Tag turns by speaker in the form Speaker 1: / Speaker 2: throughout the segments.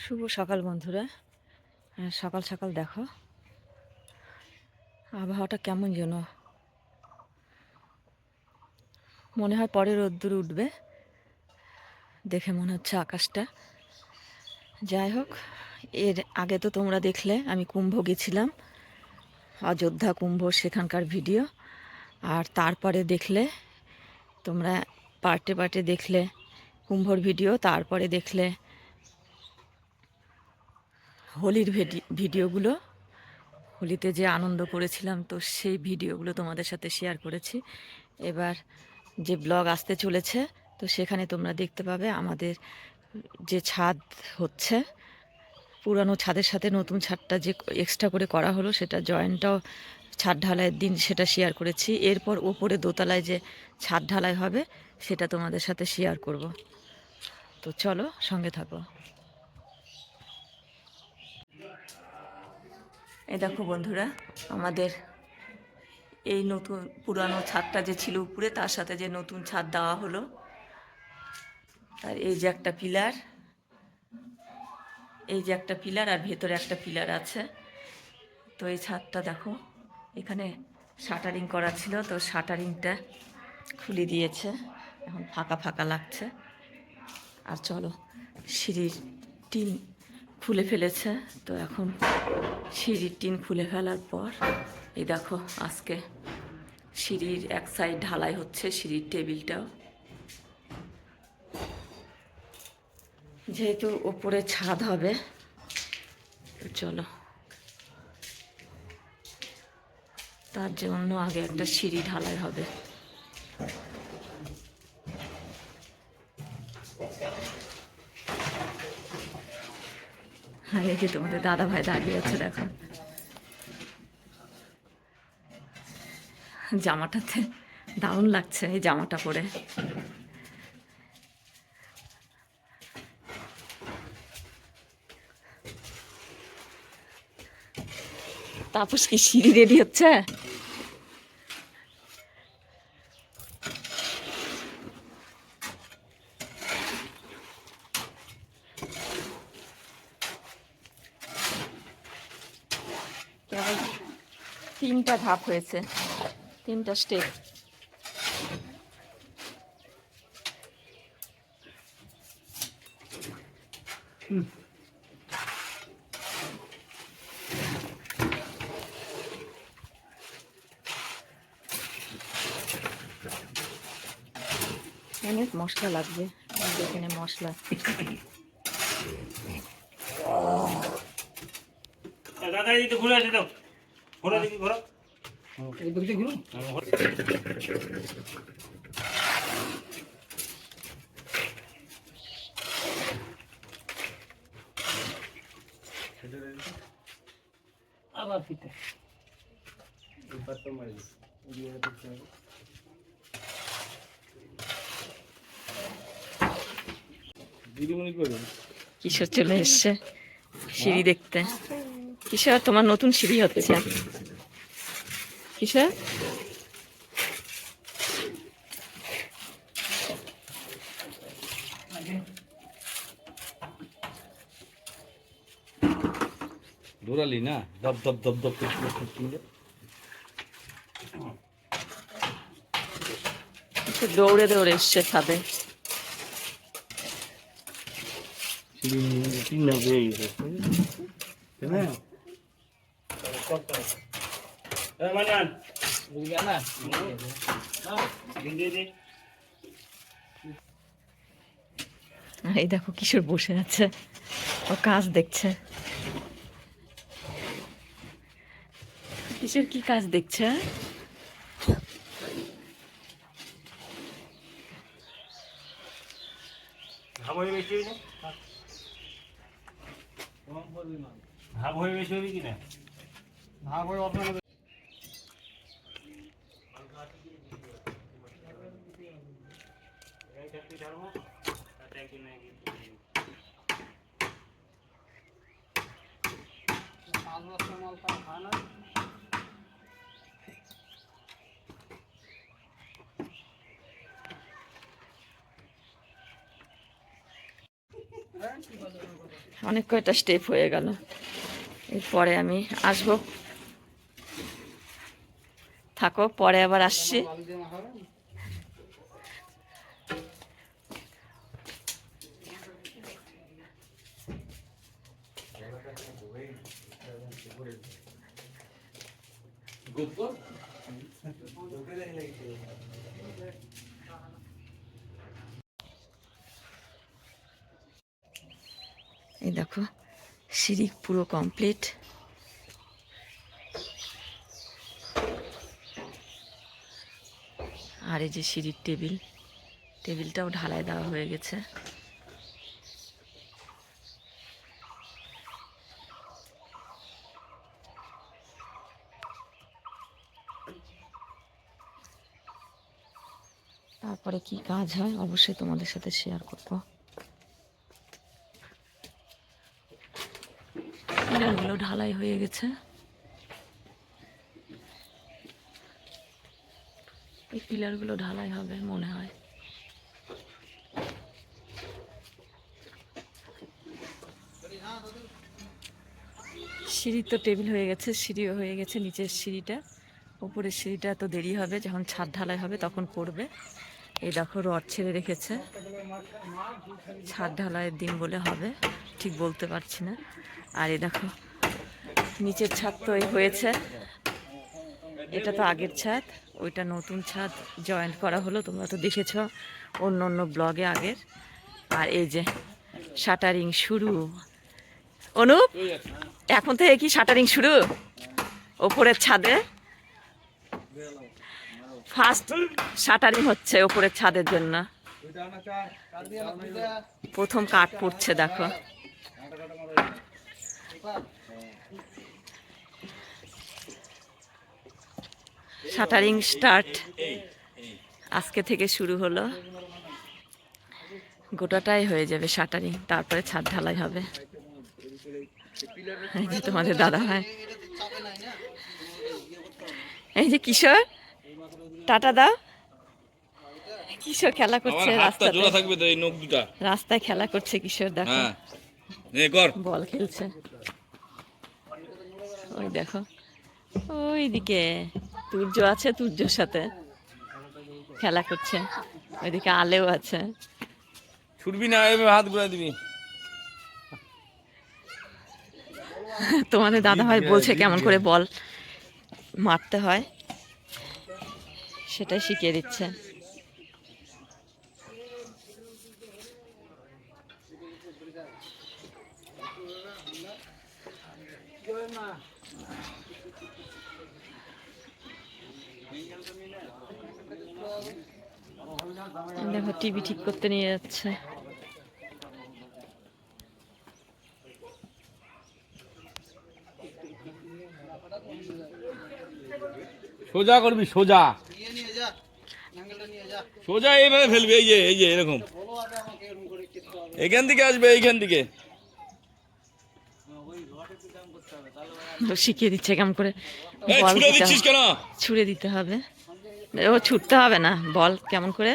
Speaker 1: শুভ সকাল বন্ধুরা। সকাল সকাল দেখো আবহাওয়াটা কেমন যেন, মনে হয় পরে রোদ্দুর উঠবে দেখে মনে হচ্ছে আকাশটা। যাই হোক, এর আগে তো তোমরা দেখলে আমি কুম্ভ গেছিলাম, অযোধ্যা কুম্ভ, সেখানকার ভিডিও। আর তারপরে দেখলে তোমরা পার্টে পার্টে দেখলে কুম্ভর ভিডিও, তারপরে দেখলে হোলির ভিডিওগুলো। হোলিতে যে আনন্দ করেছিলাম তো সেই ভিডিওগুলো তোমাদের সাথে শেয়ার করেছি। এবার যে ব্লগ আসতে চলেছে তো সেখানে তোমরা দেখতে পাবে আমাদের যে ছাদ হচ্ছে, পুরানো ছাদের সাথে নতুন ছাদটা যে এক্সট্রা করে করা হলো সেটা জয়েন্টটাও ছাদ ঢালাইয়ের দিন সেটা শেয়ার করেছি। এরপর ওপরে দোতলায় যে ছাদ ঢালাই হবে সেটা তোমাদের সাথে শেয়ার করব। তো চলো সঙ্গে থাকো। এই দেখো বন্ধুরা, আমাদের এই নতুন পুরানো ছাদটা যে ছিল উপরে, তার সাথে যে নতুন ছাদ দেওয়া হলো। আর এই যে একটা পিলার, এই যে একটা পিলার, আর ভেতরে একটা পিলার আছে। তো এই ছাদটা দেখো, এখানে শাটারিং করা ছিল, তো শাটারিংটা খুলে দিয়েছে, এখন ফাঁকা ফাঁকা লাগছে। আর চলো, সিঁড়ির টিন খুলে ফেলেছে, তো এখন সিঁড়ির টিন খুলে ফেলার পর এই দেখো আজকে সিঁড়ির এক সাইড ঢালাই হচ্ছে, সিঁড়ির টেবিলটাও, যেহেতু ওপরে ছাদ হবে। চলো, তার জন্য আগে একটা সিঁড়ি ঢালাই হবে। হ্যাঁ, এই যে তোমাদের দাদা ভাই দাঁড়িয়ে আছে দেখো, জামাটাতে দারুণ লাগছে এই জামাটা পরে। তাপস কি সিঁড়ি রেডি হচ্ছে? কেবল 3টা ধাপ হয়েছে, 3টা স্টেপ। অনেক মশলা লাগবে, এখানে মশলা।
Speaker 2: দাদা এই তো ঘুরে আসে দাও, ঘোরা দেখি ঘোরা। এই দেখতে ঘুরো। আবার ফিতে এবার তো মারি দিয়ে দেখতে হবে। দিদিমণি করে
Speaker 1: কিশোর চলে এসছে সিঁড়ি দেখতে। কিশোর, তোমার নতুন সিঁড়ি হচ্ছে। কিশোর,
Speaker 2: দৌড়ালি না, দপ দপ দপ দপ
Speaker 1: দৌড়ে দৌড়ে এসছে ছাদে। এই দেখো কিশোর বসে আছে, ও কাজ দেখছে। কিশোর কি কাজ দেখছে?
Speaker 2: ভাব হয়ে বেশি হয়েছে, ভাব হয়ে বেশি হবি কিনা, ভাব হয়ে অল্প
Speaker 1: অনেক কয়টা স্টেপ হয়ে গেল। এরপরে আমি আসবো, থাকো, পরে আবার আসছি। এই দেখো সিঁড়ি পুরো কমপ্লিট। আর এই যে সিঁড়ির টেবিলটাও ঢালাই দেওয়া হয়ে গেছে। তারপরে কি কাজ হয় অবশ্যই তোমাদের সাথে শেয়ার করবো। পিলারগুলো ঢালাই হয়ে গেছে। এই পিলারগুলো ঢালাই হবে মনে হয়। সিঁড়ি তো টেবিল হয়ে গেছে, সিঁড়িও হয়ে গেছে। নিচের সিঁড়িটা, উপরের সিঁড়িটা তো দেরি হবে, যখন ছাদ ঢালাই হবে তখন করবে। এই দেখো রড ছেড়ে রেখেছে, ছাদ ঢালাইয়ের দিন বলে হবে, ঠিক বলতে পারছি না। আর এই দেখো নিচের ছাদ তো এই হয়েছে, এটা তো আগের ছাদ, ওইটা নতুন ছাদ জয়েন্ট করা হলো, তোমরা তো দেখেছ অন্য অন্য ব্লগে আগের। আর এই যে শাটারিং শুরু। অনুপ, এখন থেকে কি শাটারিং শুরু ওপরের ছাদে? ফার্স্ট শাটারিং হচ্ছে ওপরের ছাদের জন্য। প্রথম কাঠ পড়ছে দেখো। শাটারিং স্টার্ট আজকে থেকে শুরু হলো। গোটাটাই হয়ে যাবে শাটারিং, তারপরে ছাদ ঢালাই হবে। এই যে তোমাদের দাদা ভাই, এই যে কিশোর, টাটা দাও। কিশোর খেলা করছে রাস্তাতে, রাস্তায় খেলা করছে কিশোর, দেখো বল খেলছে। ওই দেখো ওইদিকে তুর্য আছে, তুর্যর সাথে খেলা করছে। ওইদিকে আলেও আছে।
Speaker 3: ছুটবি না, হাত ঘুরাই দিবি।
Speaker 1: তোমাদের দাদা ভাই বলছে কেমন করে বল মারতে হয়, সেটাই শিখিয়ে দিচ্ছে। দেখো টিভি ঠিক করতে নিয়ে যাচ্ছে।
Speaker 3: সোজা করবি, সোজা সোজা এইভাবে ফেলবি। এই যে এই যে এরকম, এখান থেকে আসবে, এইখান থেকে।
Speaker 1: শিখিয়ে দিচ্ছে কেমন করে
Speaker 3: এই
Speaker 1: বল
Speaker 3: ছুড়ে দিচ্ছিস কেন?
Speaker 1: ছুড়ে দিতে হবে। ও ছুটতে হবে না, বল কেমন করে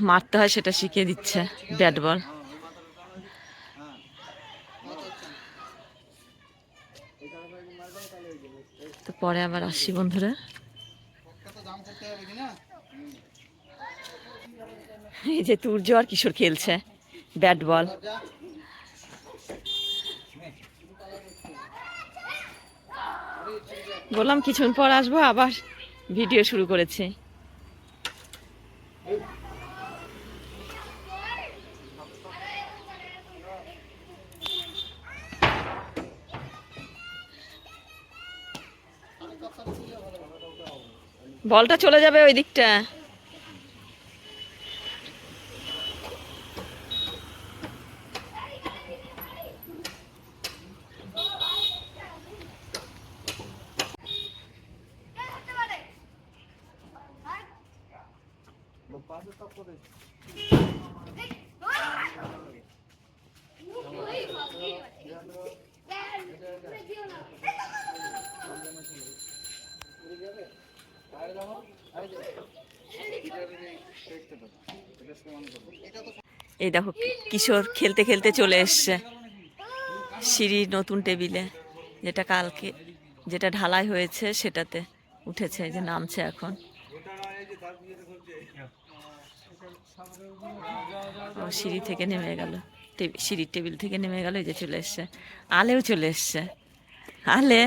Speaker 1: মারতে হয় সেটা শিখিয়ে দিচ্ছে, ব্যাট বল। তো পরে আবার আসছি বন্ধুরা। এই যে তুর্য আর কিশোর খেলছে ব্যাট বল। বললাম কিছুক্ষণ পর আসবো, আবার ভিডিও শুরু করেছি। বলটা চলে যাবে ওই দিকটা। এই দেখো কিশোর খেলতে খেলতে চলে এসছে। সিঁড়ির নতুন টেবিলে, যেটা ঢালাই হয়েছে সেটাতে উঠেছে, এই যে নামছে এখন। ও সিঁড়ি থেকে নেমে গেল, সিঁড়ির টেবিল থেকে নেমে গেল, এই যে চলে এসছে। আলেও চলে এসছে। আলে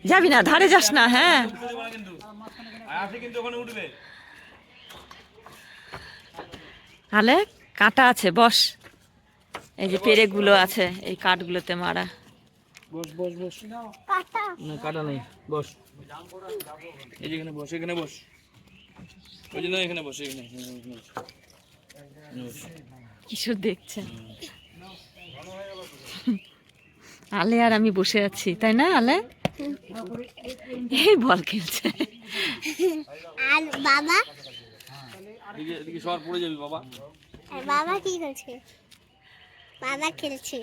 Speaker 1: যাবি না, ধারে যাস না। হ্যাঁ, আলে কাঁটা আছে, বস। এই যে পেরেকগুলো আছে, এই কাঠগুলোতে মারা।
Speaker 3: বস বস বস। না কাটা নেই, বস। এই যেখানে বস, এখানে বস। ওই জন্য এখানে বস, এখানে বস।
Speaker 1: কিশোর দেখছে। আলে আর আমি বসে আছি, তাই না আলে? এই বল খেলছে।
Speaker 4: আর বাবা
Speaker 3: এদিকে সর, পড়ে যাবি বাবা।
Speaker 4: বাবা কি করছে? বাবা খেলছে।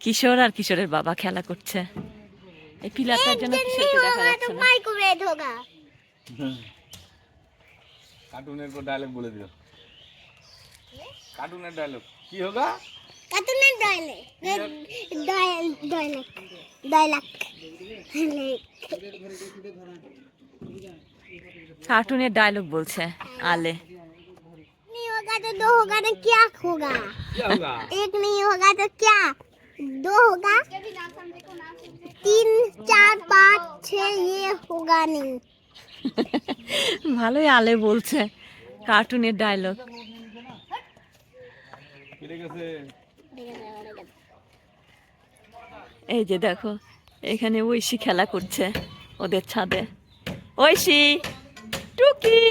Speaker 1: কিশোর আর কিশোরের বাবা খেলা করছে। এই পিলারটার জন্য কিশোরকে দেখা যাচ্ছে না।
Speaker 4: माइक्रोवेव होगा।
Speaker 3: कार्टून को डायलॉग बोले दियो। कार्टून डायलॉग की होगा?
Speaker 4: कार्टून डायलॉग
Speaker 1: কার্টুনের ডায়লগ বলছে আলে।
Speaker 4: नहीं होगा तो दो होगा तो क्या होगा?
Speaker 3: क्या होगा?
Speaker 4: एक नहीं होगा तो क्या? दो होगा, 3 4 5 6 ये होगा नहीं।
Speaker 1: ভালোই আলে বলছে কার্টুনের ডায়লগ। এই যে দেখো, এখানে ঐশী খেলা করছে ওদের ছাদে। ঐশী, টুকি,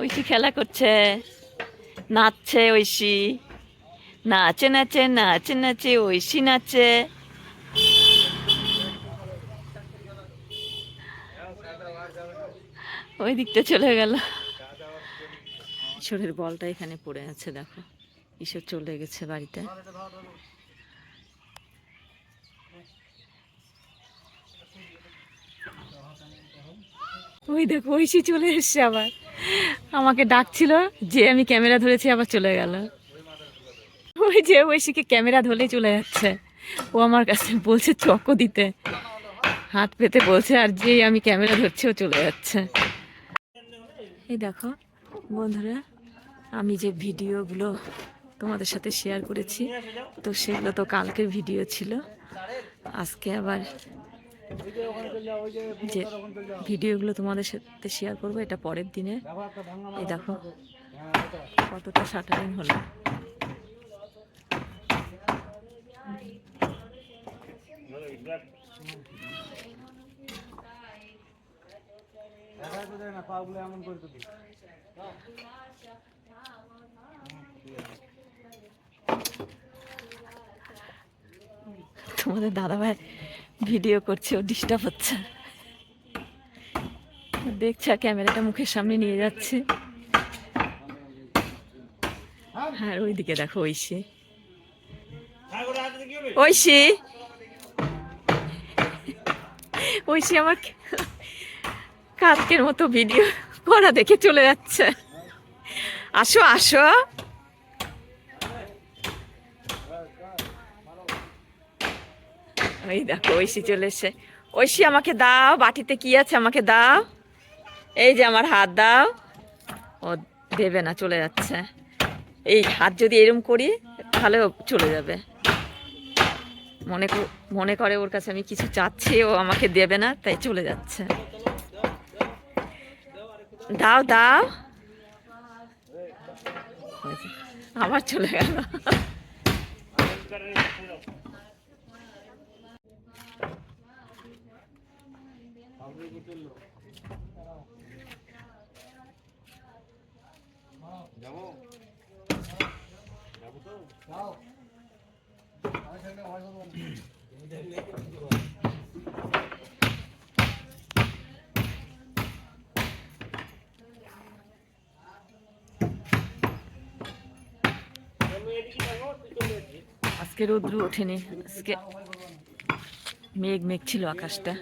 Speaker 1: ঐশী খেলা করছে, নাচছে ঐশী, নাচে নাচে নাচে নাচে ঐশী নাচে। ওই দিকটা চলে গেল। ঈশ্বরের বলটা এখানে পড়ে আছে, দেখো ঈশ্বর চলে গেছে বাড়িতে। ওই দেখো ঐশী চলে এসছে আবার, আমাকে ডাকছিল যে আমি ক্যামেরা ধরেছি, আবার চলে গেল। ওই যে ঐশীকে ক্যামেরা ধরলেই চলে যাচ্ছে। ও আমার কাছে বলছে চকো দিতে, হাত পেতে বলছে, আর যেই আমি ক্যামেরা ধরছি ও চলে যাচ্ছে। এই দেখো বন্ধুরা, আমি যে ভিডিওগুলো তোমাদের সাথে শেয়ার করেছি, তো সেগুলো তো কালকের ভিডিও ছিল। আজকে আবার যে ভিডিওগুলো তোমাদের সাথে শেয়ার করবো, এটা পরের দিনে। এই দেখো কতটা শাটারিং হলো। তোমাদের দাদাভাই ভিডিও করছে, ও ডিস্টার্ব হচ্ছে, দেখছে ক্যামেরাটা মুখের সামনে নিয়ে যাচ্ছে। হ্যাঁ, ওইদিকে দেখো ঐশী, ঐশী, ঐশী আমার কালকের মতো ভিডিও করা দেখে চলে যাচ্ছে। আসো আসো, ওই দেখো ঐশী চলে এসছে। ঐশী আমাকে দাও, বাটিতে কি আছে আমাকে দাও, এই যে আমার হাত দাও। ও দেবে না, চলে যাচ্ছে। এই হাত যদি এরম করি তাহলে ও চলে যাবে, মনে করে ওর কাছে আমি কিছু চাচ্ছি, ও আমাকে দেবে না, তাই চলে যাচ্ছে। দাও দাও, আবার চলে গেল। আজকে রোদ্র ওঠেনি, আজকে মেঘ মেঘ ছিল আকাশটা।